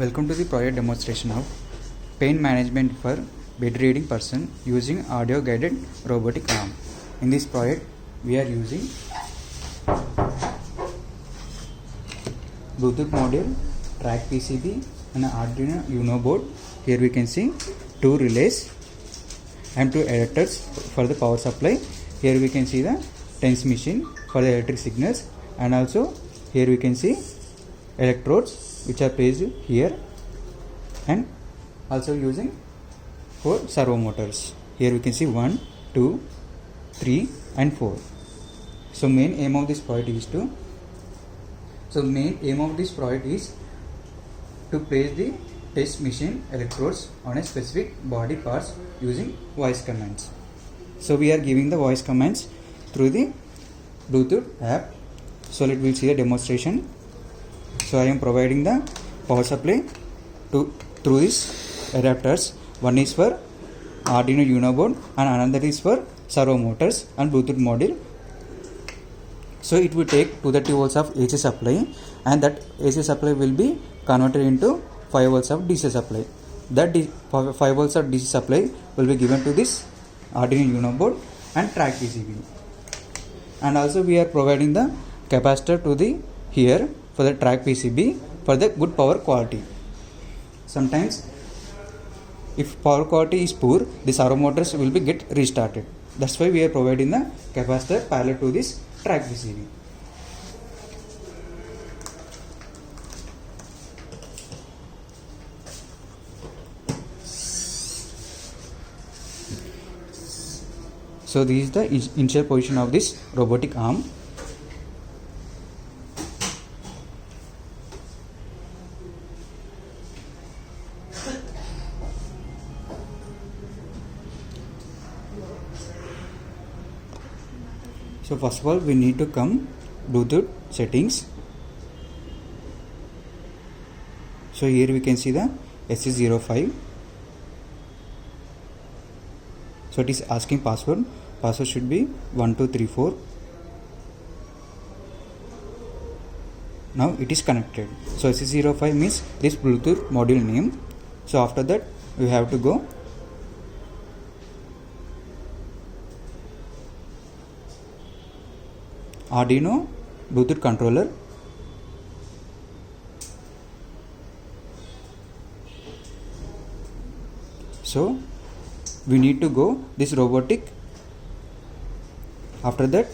Welcome to the project demonstration of pain management for bedridden person using audio guided robotic arm. In this project we are using Bluetooth module, track PCB and Arduino Uno board. Here we can see two relays and two adapters for the power supply. Here we can see the TENS machine for the electric signals, and also here we can see electrodes which are placed here, and also using 4 servo motors. Here we can see 1, 2, 3 and 4. So main aim of this project is to place the test machine electrodes on a specific body parts using voice commands. So we are giving the voice commands through the Bluetooth app. So let me see the demonstration. So I am providing the power supply through these adapters. One is for Arduino Uno board and another is for servo motors and Bluetooth module. So it will take 230 volts of AC supply, and that AC supply will be converted into 5 volts of DC supply. That 5 volts of DC supply will be given to this Arduino Uno board and track PCB. And also we are providing the capacitor to the here for the track PCB for the good power quality. Sometimes if power quality is poor, the servo motors will be get restarted. That's why we are providing the capacitor parallel to this track PCB. So this is the initial position of this robotic arm. So first of all we need to come Bluetooth settings. So here we can see the SC05. So it is asking password. Password should be 1234. Now it is connected. So SC05 means this Bluetooth module name. So after that we have to go Arduino Bluetooth controller. So we need to go this robotic. After that,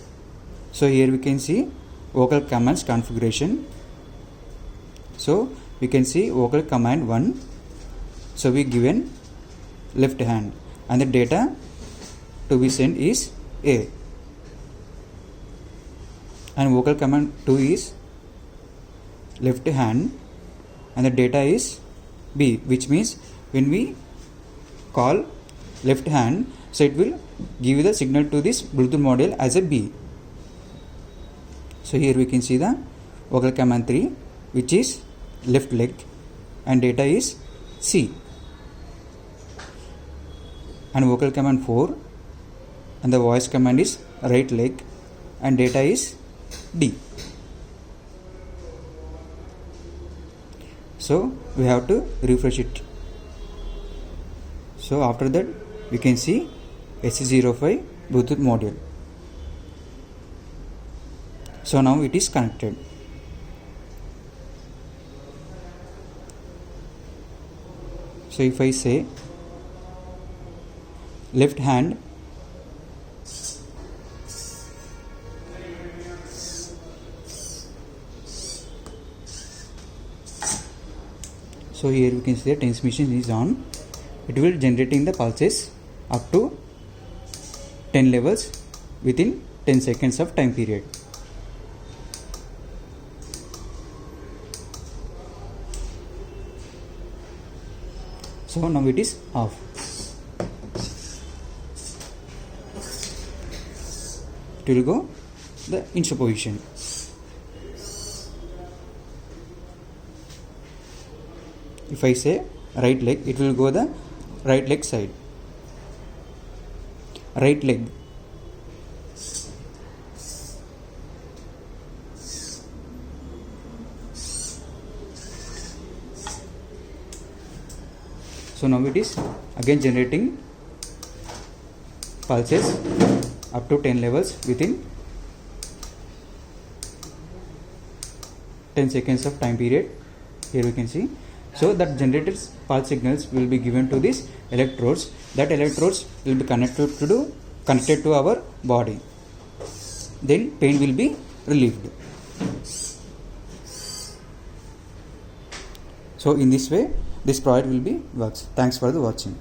so here we can see vocal commands configuration. So we can see vocal command 1. So we given left hand and the data to be sent is A, and vocal command 2 is left hand and the data is B, which means when we call left hand, so it will give the signal to this Bluetooth module as a B. So here we can see the vocal command 3, which is left leg and data is C, and vocal command 4 and the voice command is right leg and data is D. So we have to refresh it. So after that we can see SC05 Bluetooth module. So now it is connected. So if I say left hand, so here we can see the TENS machine is on. It will generating the pulses up to 10 levels within 10 seconds of time period. So now it is off. It will go the initial position. If I say right leg, it will go the right leg side. Right leg. So now it is again generating pulses up to 10 levels within 10 seconds of time period. Here we can see. So that generated pulse signals will be given to these electrodes. That electrodes will be connected to our body. Then pain will be relieved. So in this way this product will be works. Thanks for the watching.